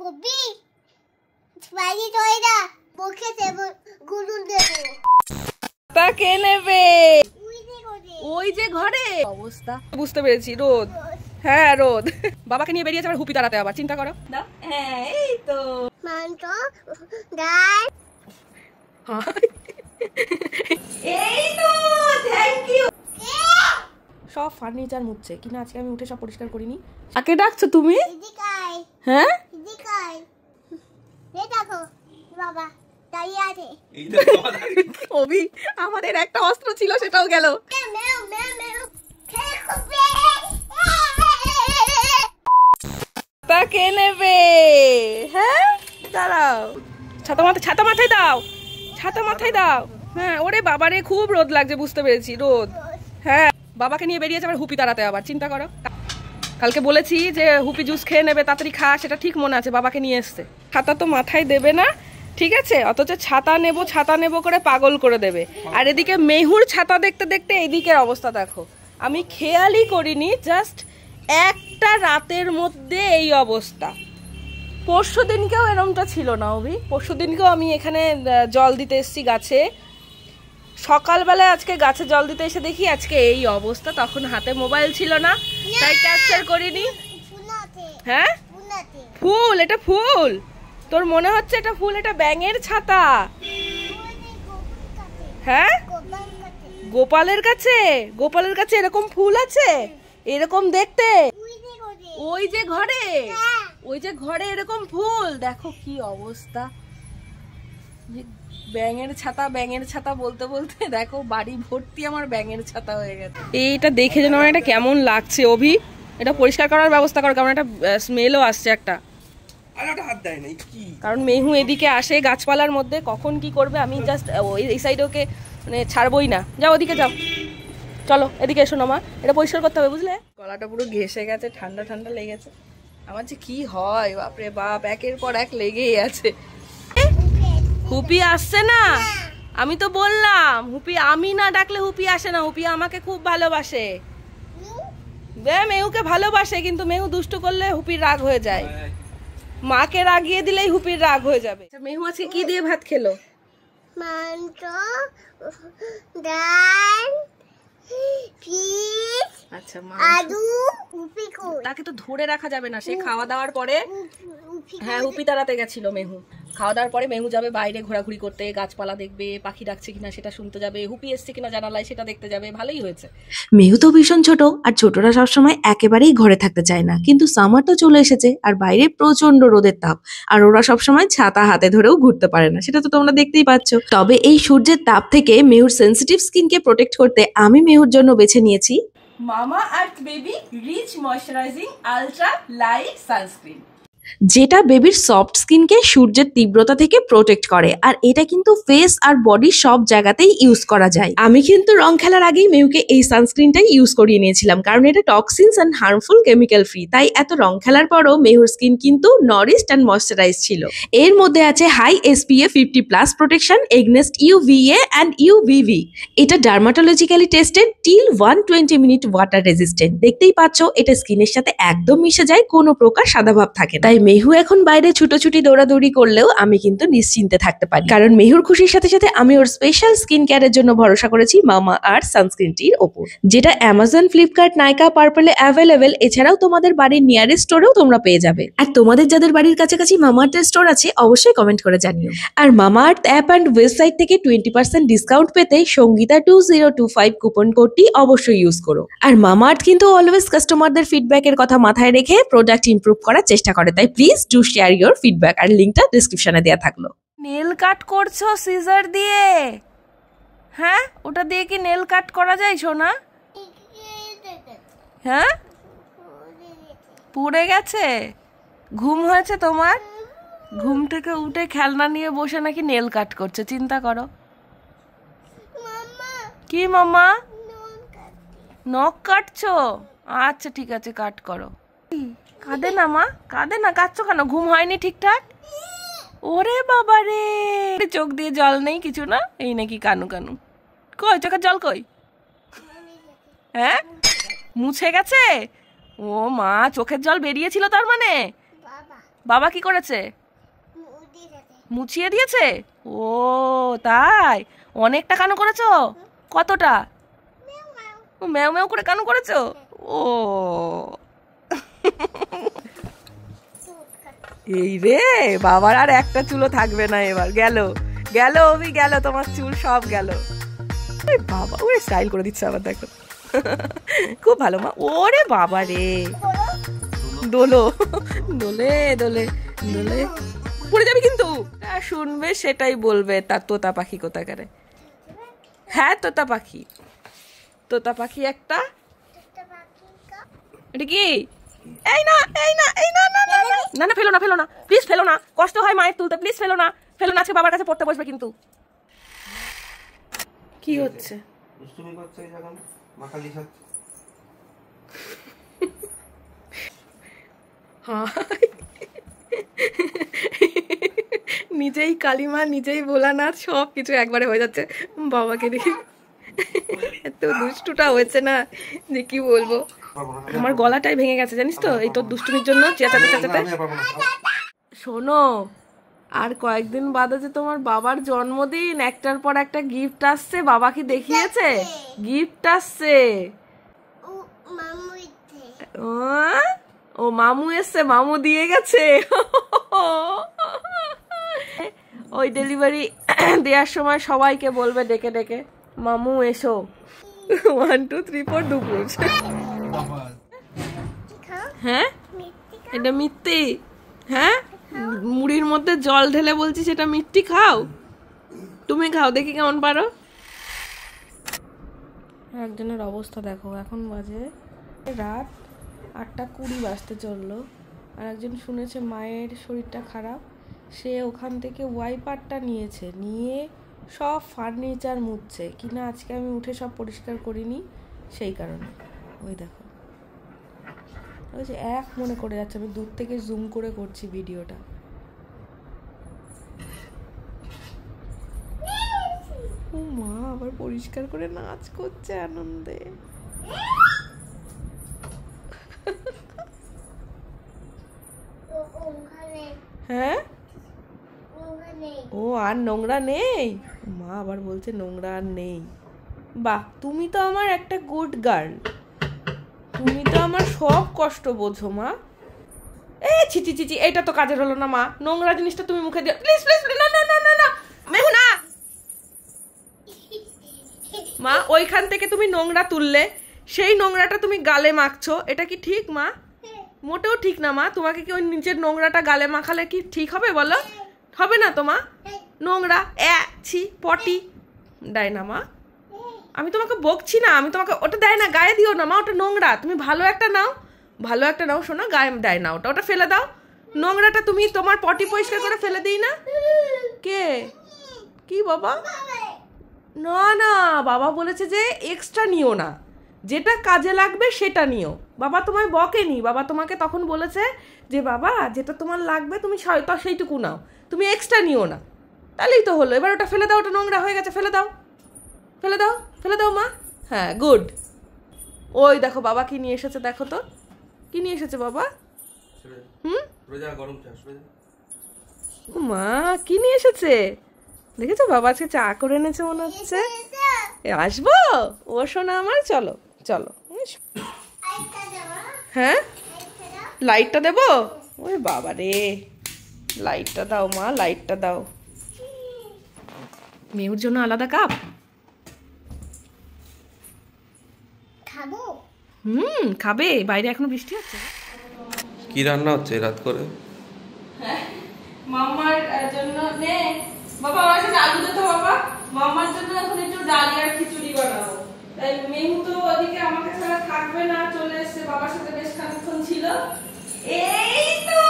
কবি Spidey Toyota মুখে দেব গুলুন দেব তা কে নেবে ওই যে ঘরে অবস্থা বুঝতে পেরেছি রোদ হ্যাঁ রোদ বাবাকে নিয়ে বেরিয়েছে আবার হুপি তাড়াতে আবার চিন্তা করো হ্যাঁ এই তো মাংস ডাল এই তো থ্যাংক ইউ সব ফার্নিচার মুছছে কিনা আজকে আমি উঠে সব পরিষ্কার করিনি কাকে ডাকছো তুমি দিদিকাই হ্যাঁ দিদিকাই এই দেখো বাবা দাঁড়িয়ে আছে অভি আমাদের একটা অস্ত্র ছিল সেটাও গেল মেও মেও মেও তা কে নেবে হ্যাঁ দাঁড়াও ছাতা মাথায় দাও ছাতা মাথায় দাও হ্যাঁ ওরে বাবারে খুব রোদ লাগছে বুঝতে পেরেছি রোদ হ্যাঁ বাবাকে নিয়ে বেরিয়েছে আবার হুপি তাড়াতে আবার চিন্তা করো কালকে বলেছি যে হুপি জুস খেয়ে নেবে তাড়াতাড়ি খা সেটা ঠিক মনে আছে বাবাকে নিয়ে এসছে ছাতা তো মাথায় দেবে না ঠিক আছে অথচ ছাতা নেবো করে পাগল করে দেবে আর এদিকে মেহুর ছাতা দেখতে দেখতে এদিকের অবস্থা দেখো আমি খেয়ালই করিনি জাস্ট একটা রাতের মধ্যে এই অবস্থা পরশু দিনকেও এরমটা ছিল না অভি পরশু দিনকেও আমি এখানে জল দিতে এসেছি গাছে সকালবেলায় আজকে গাছে জল দিতে এসে দেখি আজকে এই অবস্থা তখন হাতে মোবাইল ছিল না তাই ক্যাপচার করিনি হ্যাঁ ফুল এটা ফুল তোর মনে হচ্ছে এটা ফুল এটা ব্যাঙের ছাতা হ্যাঁ গোপালের কাছে এরকম ফুল আছে এরকম দেখতে ওই যে ঘরে এরকম ফুল দেখো কি অবস্থা ব্যাঙের ছাতা বলতে বলতে দেখো বাড়ি ভর্তি আমার ব্যাঙের ছাতা হয়ে গেছে এইটা দেখে যেন আমার এটা কেমন লাগছে অভি এটা পরিষ্কার করার ব্যবস্থা কর কারণ একটা স্মেলও আসছে একটা কারণ মেহু এদিকে আসে গাছপালার মধ্যে কখন কি করবে আমি জাস্ট এই সাইডে ওকে মানে ছাড়বই না যাও ওদিকে যাও চলো এদিকে এসো না মা এটা পরিষ্কার করতে হবে বুঝলে গলাটা পুরো ঘেঁষে গেছে ঠান্ডা ঠান্ডা লেগেছে আমার যে কি হয় বাপরে বাপ একের পর এক লেগেই আছে হুপি আসছে না আমি তো বললাম হুপি আমি না ডাকলে হুপি আসে না হুপি আমাকে খুব ভালোবাসে মেহুকে ভালোবাসে কিন্তু মেহু দুষ্টু করলে হুপির রাগ হয়ে যায় মাকে রাগিয়ে দিলেই হুপির রাগ হয়ে যাবে মেহু আজকে কি দিয়ে ভাত খেলো মাংস ডাল ফিশ আচ্ছা আলু উপি কই তাকে তো ধরে রাখা যাবে না সে খাওয়া দাওয়ার পরে হ্যাঁ হুপি তাড়াতে গেছিল মেহু খাওয়া দাওয়ার পরে মেহু যাবে বাইরে ঘোরাঘুরি করতে গাছপালা দেখবে পাখি ডাকছে কিনা সেটা শুনতে যাবে হুপি এসছে কিনা জানালায় সেটা দেখতে যাবে ভালোই হয়েছে মেহু তো ভীষণ ছোট আর ছোটরা সবসময় একেবারেই ঘরে থাকতে চায় না কিন্তু সামার তো চলে এসেছে আর বাইরে প্রচন্ড রোদের তাপ আর ওরা সবসময় ছাতা হাতে ধরেও ঘুরতে পারে না সেটা তো তোমরা দেখতেই পাচ্ছ তবে এই সূর্যের তাপ থেকে মেহুর সেনসিটিভ স্কিনকে প্রোটেক্ট করতে আমি মেহুর জন্য বেছে নিয়েছি Mamaearth baby rich moisturising ultra light sunscreen যেটা বেবির সফট স্কিনকে সূর্যের তীব্রতা থেকে প্রোটেক্ট করে আর এটা কিন্তু ফেস আর বডির সব জায়গাতেই ইউজ করা যায় আমি কিন্তু রং খেলার আগেই মেহুকে এই সানস্ক্রিনটাই ইউজ করিয়ে নিয়েছিলাম কারণ এটা toxins and harmful chemical free তাই এত রং খেলার পরও মেহুর স্কিন কিন্তু নরিশড এন্ড ময়শ্চারাইজ ছিল এর মধ্যে আছে high SPF 50+ protection against UVA and UVV এটা dermatologically tested till 120 minute water resistant দেখতেই পাচ্ছ এটা স্কিনের সাথে একদম মিশে যায় কোনো প্রকার সাদা ভাব থাকে না তাই মেহু এখন বাইরে ছুটোছুটি দৌড়াদৌড়ি করলেও আমি কিন্তু নিশ্চিন্তে থাকতে পারি কারণ মেহুর খুশির সাথে সাথে আমি ওর স্পেশাল স্কিন কেয়ারের জন্য ভরসা করেছি মামা আর্থ সানস্ক্রিনটির ওপর যেটা অ্যামাজন ফ্লিপকার্ট নাইকা পার্পলে অ্যাভেলেবেল এছাড়াও তোমাদের বাড়ির নিয়ারেস্ট স্টোরেও তোমরা পেয়ে যাবে আর তোমাদের যাদের বাড়ির কাছাকাছি মামা আর্থের স্টোর আছে অবশ্যই কমেন্ট করে জানিও আর মামা আর্থ অ্যাপ অ্যান্ড ওয়েবসাইট থেকে 20% ডিসকাউন্ট পেতে সঙ্গীতা 2025 কুপন কোডটি অবশ্যই ইউজ করো আর মামা আর্থ কিন্তু অলওয়েজ কাস্টমারদের ফিডব্যাকের কথা মাথায় রেখে প্রোডাক্ট ইমপ্রুভ করার চেষ্টা করে তাই please do share your feedback আর লিংকটা ডেসক্রিপশনে দেয়া থাকলো নেল কাট করছো সিজার দিয়ে হ্যাঁ ওটা দিয়ে কি নেল কাট করা যায় সোনা হ্যাঁ পুড়ে গেছে ঘুম হয়েছে তোমার ঘুম থেকে উঠে খেলনা নিয়ে বসে নাকি নেল কাট করছে চিন্তা করো কি মামা নখ কাটছো আচ্ছা ঠিক আছে কাট করো কাঁদে না মা কাঁদে না কাঁদছো কেন ঘুম হয়নি ঠিকঠাক ওরে বাবা রে চোখ দিয়ে জল নেই কিছু না এই নাকি কানু কানু কই চোখের জল কই হ্যাঁ মুছে গেছে ও মা চোখের জল বেরিয়েছিল তার মানে বাবা কি করেছে? মুছিয়ে দিয়েছে। ও তাই, অনেকটা কানো করেছো? কতটা? ম্যাও ম্যাও করে কানো করেছো? ও এই রে, বাবার আর একটা চুলও থাকবে না এবার। গেল গেল অভি গেল, তোমার চুল সব গেল। বাবা ওরে স্টাইল করে দিচ্ছে আবার, দেখো খুব ভালো মা। ওরে বাবা রে, দোলো দোলে দোলে দোলে, পড়ে যাবে কিন্তু। শুনবে সেটাই বলবে, তার তোতা পাখি কোথাকারে। হ্যাঁ তোতা পাখি, তোতা পাখি একটা। এটা কি? এই না এই না এই না না না না না, ফেলো না ফেলো না প্লিজ, ফেলো না, কষ্ট হয় মায়ের তুলতে, প্লিজ ফেলো না ফেলো না, আজকে বাবার কাছে পড়তে বসবে কিন্তু। কি হচ্ছে? দুষ্টুমি করছে যখন মাথা লিখাচ্ছে। নিজেই কালিমা, নিজেই ভোলানাথ, সব কিছু একবারে হয়ে যাচ্ছে। বাবাকে দেখি এত দুষ্টুটা হয়েছে না যে কি বলবো। আমার গলাটাই ভেঙে গেছে জানিস তো, এই তোর দুষ্টুমির জন্য চেঁচাতে চেঁচাতে। শোনো, আর কয়েকদিন বাদে যে তোমার বাবার জন্মদিন, একটার পর একটা গিফট আসছে। বাবা কি দেখিয়েছে? গিফট আসছে। ও মামু এসছে, মামু দিয়ে গেছে। ওই ডেলিভারি দেওয়ার সময় সবাইকে বলবে ডেকে ডেকে, মামু এসো। 1 2 3 4 দুপুর। হ্যাঁ এটা মিথ্যে? হ্যাঁ মুড়ির মধ্যে জল ঢেলে বলছি সেটা মিষ্টি খাও? তুমি খাও দেখি কেমন পারো। একজনের অবস্থা দেখো, এখন বাজে রাত 8:20 বাজতে চললো, আর একজন শুনেছে মায়ের শরীরটা খারাপ, সে ওখান থেকে ওয়াইপারটা নিয়েছে, নিয়ে সব ফার্নিচার মুছছে কিনা। আজকে আমি উঠে সব পরিষ্কার করিনি সেই কারণে। ওই দেখো ওই যে এক মনে করে যাচ্ছে, আমি দূর থেকে জুম করে করছি ভিডিওটা। ও মা আবার পরিষ্কার করে নাচ করছে আনন্দে। হ্যাঁ ও আর নোংরা নেই? মা আবার বলছে নোংরা আর নেই। বাহ, তুমি তো আমার একটা গুড গার্ল, তুমি তো আমার সব কষ্ট বোঝো মা। ছিচি চিচি, এটা তো কাজের হলো না মা, নোংরা জিনিসটা তুমি মুখে দিও প্লিজ প্লিজ। না না না না না মেহু না মা, ওইখান থেকে তুমি নোংরা তুললে, সেই নোংরাটা তুমি গালে মাখছো, এটা কি ঠিক মা? মোটেও ঠিক না মা। তোমাকে কি ওই নিচের নোংরাটা গালে মাখালে কি ঠিক হবে বলো? হবে না তো মা, নোংরা ছি পটি দেয় না মা। আমি তোমাকে বকছি না, আমি তোমাকে ওটা দেয় না, গায়ে দিও না মা, ওটা নোংরা। তুমি ভালো একটা নাও, ভালো একটা নাও শোনো, গায়ে দেয় না ওটা, ওটা ফেলে দাও। নোংরাটা তুমি তোমার পটি পরিষ্কার করে ফেলে দিই না। কে কি বাবা? না না, বাবা বলেছে যে এক্সট্রা নিও না, যেটা কাজে লাগবে সেটা নিও। বাবা তোমায় বকেনি, বাবা তোমাকে তখন বলেছে যে বাবা যেটা তোমার লাগবে তুমি সেইটুকু নাও, তুমি এক্সট্রা নিও না। তাহলেই তো হলো। এবার ওটা ফেলে দাও, ওটা নোংরা হয়ে গেছে, ফেলে দাও ফেলে দাও ফেলে দাও মা। হ্যাঁ গুড। ওই দেখো বাবা কি নিয়ে এসেছে, দেখো তো কি নিয়ে এসেছে বাবা। মা কি নিয়ে এসেছে দেখেছো? বাবা আজকে চা করে এনেছে মনে হচ্ছে। আসবো ও শোনা আমার, চলো চলো। হ্যাঁ লাইটটা দেবো? ওই বাবা রে, লাইটটা দাও মা, লাইটটা দাও। মেয়ের জন্য আলাদা কাপ। খাবে? বাইরে এখনো বৃষ্টি হচ্ছে। কি রান্না হচ্ছে রাত করে? মামার জন্য নে বাবা, আমার সাথে আলু দিতে বাবা, মামার জন্য এখন একটু ডালি আর খিচুড়ি বানাবো। তাই মেহু তো ওদিকে আমাকে ছাড়া থাকবে না, চলে এসেছে, বাবার সাথে বেশ খানিকক্ষণ ছিল। এই তো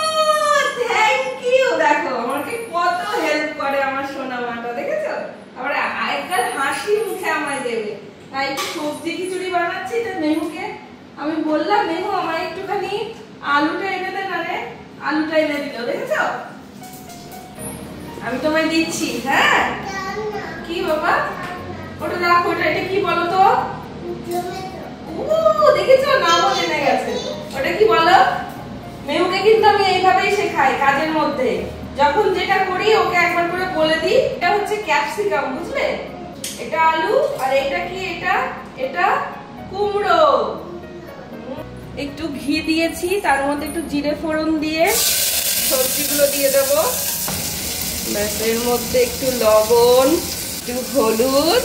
থ্যাংক ইউ। দেখো আমাকে কত হেল্প করে আমার সোনা মাটা, দেখেছো? আবার একবার হাসি মুখে আমায় দেবে। তাই সবজি খিচুড়ি বানাচ্ছি। তো মেহুকে আমি বললাম, মেহু আমার একটুখানি আলুটা এনে দে না রে, আলুটা এনে দিল, দেখেছো? আমি তোমায় দিচ্ছি। হ্যাঁ কি বাবা ওটা রাখো, ওটা এটা কি বলো তো? ও দেখেছো নামও জেনে গেছে। ওটা কি বলো? মেহুকে কিন্তু আমি এইভাবেই শেখাই কাজের মধ্যে, যখন যেটা করি ওকে একবার করে বলে দিই এটা হচ্ছে ক্যাপসিকাম, বুঝলে, এটা আলু, আর এটা কি, এটা কুমড়ো। একটু ঘি দিয়েছি, তার মধ্যে একটু জিরে ফোড়ন দিয়ে সবজিগুলো দিয়ে দেবো, এর মধ্যে একটু লবণ, একটু হলুদ।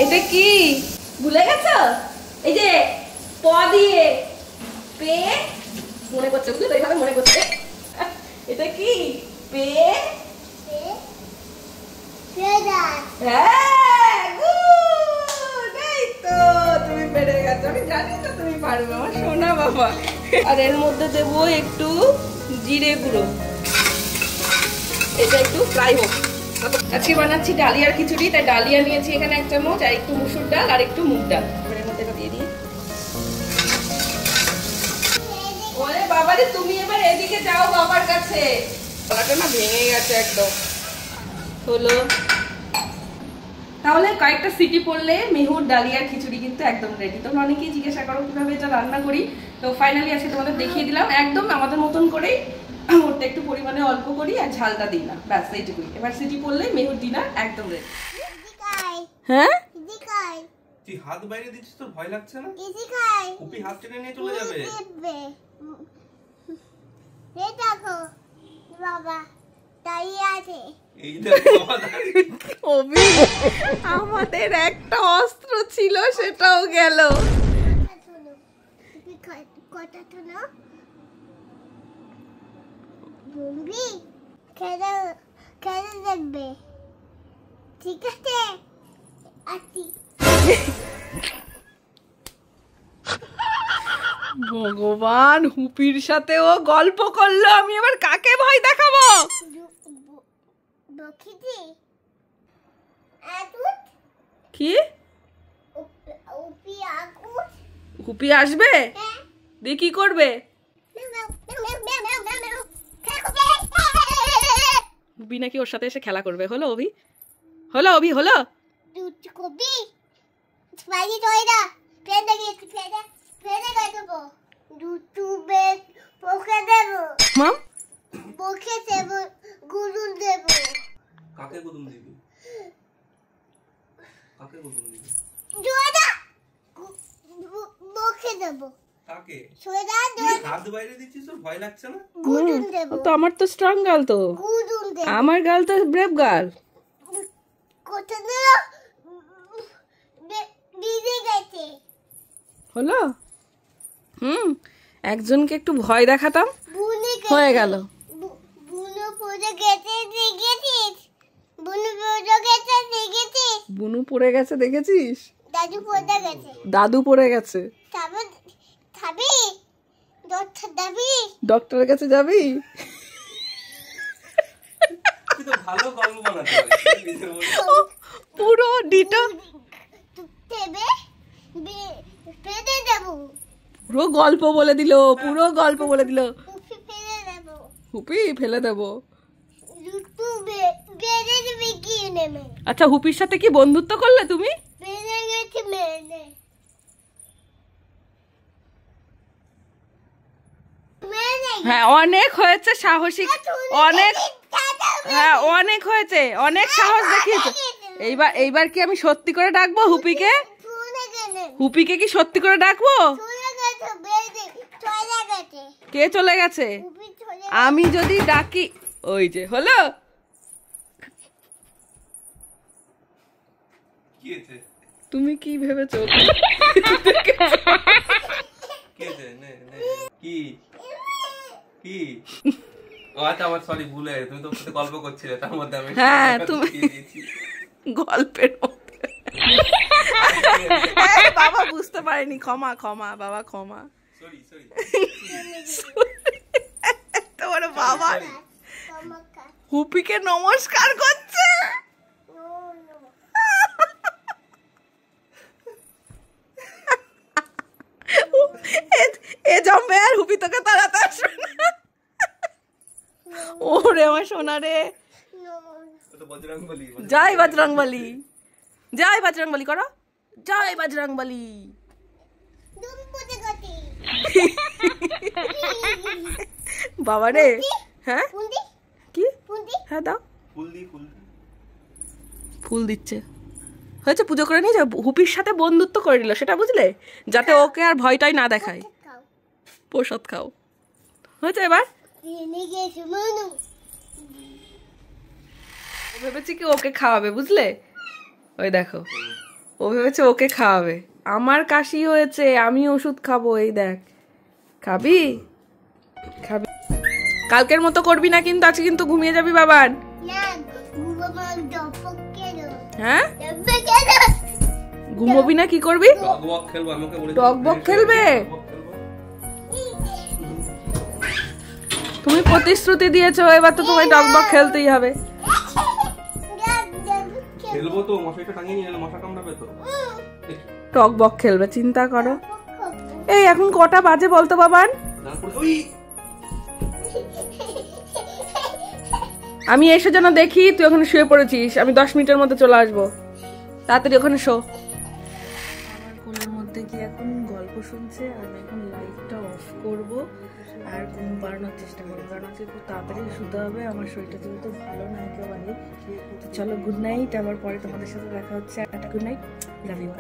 এটা কি ভুলে গেছো? এই যে প দিয়ে পে মনে করছে, বুঝলে, এইভাবে মনে করছে। এটা কি পে? হ্যাঁ, গুড, এই তো তুমি পেরে গেছো, আমি জানি তো তুমি পারবে আমার সোনা বাবা। আর এর মধ্যে দেবো একটু জিরে গুঁড়ো, এটা একটু ফ্রাই হোক। আজকে বানাচ্ছি ডালিয়ার খিচুড়ি, তাই ডালিয়া নিয়েছি এখানে 1 চামচ, আর একটু মুসুর ডাল আর একটু মুগ ডাল। এর মধ্যে এটা দিয়ে দিই। ওরে বাবারে, তুমি এবার এদিকে যাও বাবার কাছে। গলাটা না ভেঙে গেছে একদম। হলো, তাহলে কয়েকটা সিটি পড়লে মেহুর ডালিয়ার খিচুড়ি কিন্তু একদম রেডি। তোমরা অনেকেই জিজ্ঞাসা করো কিভাবে এটা রান্না করি, তো ফাইনালি আজকে তোমাদের দেখিয়ে দিলাম। একদম আমাদের মতন করেই ওটা একটু পরিমাণে অল্প করি আর ঝালটা দিই না, ব্যাস এইটুকুই। এবার সিটি পড়লে মেহুর ডিনার একদম রেডি। হ্যাঁ, তুই হাত বাইরে দিচ্ছিস, তোর ভয় লাগছে না? কুপি হাত টেনে নিয়ে চলে যাবে। দেখো বাবা দাঁড়িয়ে আছে। আমাদের একটা অস্ত্র ছিল, সেটাও গেল। কথা শোনো, বম্বি খেলে খেলে দেখবে, ঠিক আছে? আসি। ভগবান, হুপির সাথে ও গল্প করলো, আমি এবার কাকে ভয় দেখাবো? কি হুপি আসবে? দিয়ে কি করবে? হুপি নাকি ওর সাথে এসে খেলা করবে। হলো অভি, হলো অভি, হলো। মাম কাকে গুদুম দিবি? কাকে গুদুম দিবি? কাকে? হাত বাইরে দিচ্ছিস, তোর ভয় লাগছে না? তো আমার তো স্ট্রং গার্ল, তো আমার গার্ল তো ব্রেভ গার্ল। হলো, একজনকে একটু ভয় দেখাতাম, হয়ে গেল। বুনু পড়ে গেছে দেখেছিস? দাদু পড়ে গেছে। ডক্টরের কাছে যাবি? তুই তো ভালো গল্প বানাতে পারিস। পুরো ডিটো পুরো গল্প বলে দিল, পুরো গল্প বলে দিল। হুপি ফেলে দেবো। আচ্ছা, হুপির সাথে কি বন্ধুত্ব করলে তুমি? হ্যাঁ, অনেক হয়েছে সাহসী, অনেক, হ্যাঁ অনেক হয়েছে, অনেক সাহস দেখিয়েছে। এইবার কি আমি সত্যি করে ডাকবো হুপিকে? হুপিকে কি সত্যি করে ডাকবো? কে চলে গেছে? আমি যদি ডাকি, ওই যে হলো। তুমি কি ভেবেছো? কি ও আচ্ছা, আমার সরি, ভুলে তুমি তোর সাথে গল্প করছিলে, তার মধ্যে আমি হ্যাঁ তুমি গল্পের মধ্যে বাবা বুঝতে পারিনি, ক্ষমা ক্ষমা বাবা, ক্ষমা। সরি সরি তোমার বাবা হুপিকে নমস্কার করছে। এ জম্বে আর হুপি তোকে তাড়াতে আসবে না। ওরে আমার সোনা রে, জয় বজরংবলী, জয় বজরংবলী করো, জয় বজরংবলী। বাবা রে, হ্যাঁ পুন্দি কি, পুন্দি হ্যাঁ দাও, ফুল দি ফুল দি। ফুল দিচ্ছে। হয়েছে, পুজো করে নিয়ে যাও। হুপির সাথে বন্ধুত্ব করে নিল, সেটা বুঝলে, যাতে ওকে আর ভয়টাই না দেখায়। খাও প্রসাদ খাও। হয়েছে এবার। এনে গেছে মনু ও ভেবেছে কি ওকে খাওয়াবে, বুঝলে, ওই দেখো, ও ভেবেছে ওকে খাওয়াবে। আমার কাশি হয়েছে, আমি ওষুধ খাবো, এই দেখ। খাবি, খাবি। কালকের মতো করবি না কিন্তু, আজকে কিন্তু ঘুমিয়ে যাবি বাবান। না বাবা ডপক কেন হ্যাঁ, ডপক কেন ঘুমোবি না, কি করবি? ডগ ওয়াক খেলবো, আমাকে বলেছে ডগ বক খেলবে? তুমি প্রতিশ্রুতি দিয়েছো, এবার তো তোমায় ডগ বক খেলতেই হবে। খেলবো তো, মশাইটা টাঙিয়ে নিয়ে মশা কামড়াবে তো। টক বক খেলবে, চিন্তা করো। এই এখন কটা বাজে বলতো বাবান? তারপরে ওই আমি এসে যেন দেখি তুই ওখানে শুয়ে পড়েছিস, আমি 10 মিনিটের মধ্যে চলে আসবো, তাড়াতাড়ি ওখানে শো। আমার কোলের মধ্যে কি এখন গল্প শুনছে, আমি এখন লাইটটা অফ করব আর ঘুম পাড়ানোর চেষ্টা করবো, কারণ আজকে খুব তাড়াতাড়ি শুতে হবে। আমার শরীরটা যেহেতু ভালো না একেবারে। তো চলো, গুড নাইট, আবার পরে তোমাদের সাথে দেখা হচ্ছে। Good night, love you.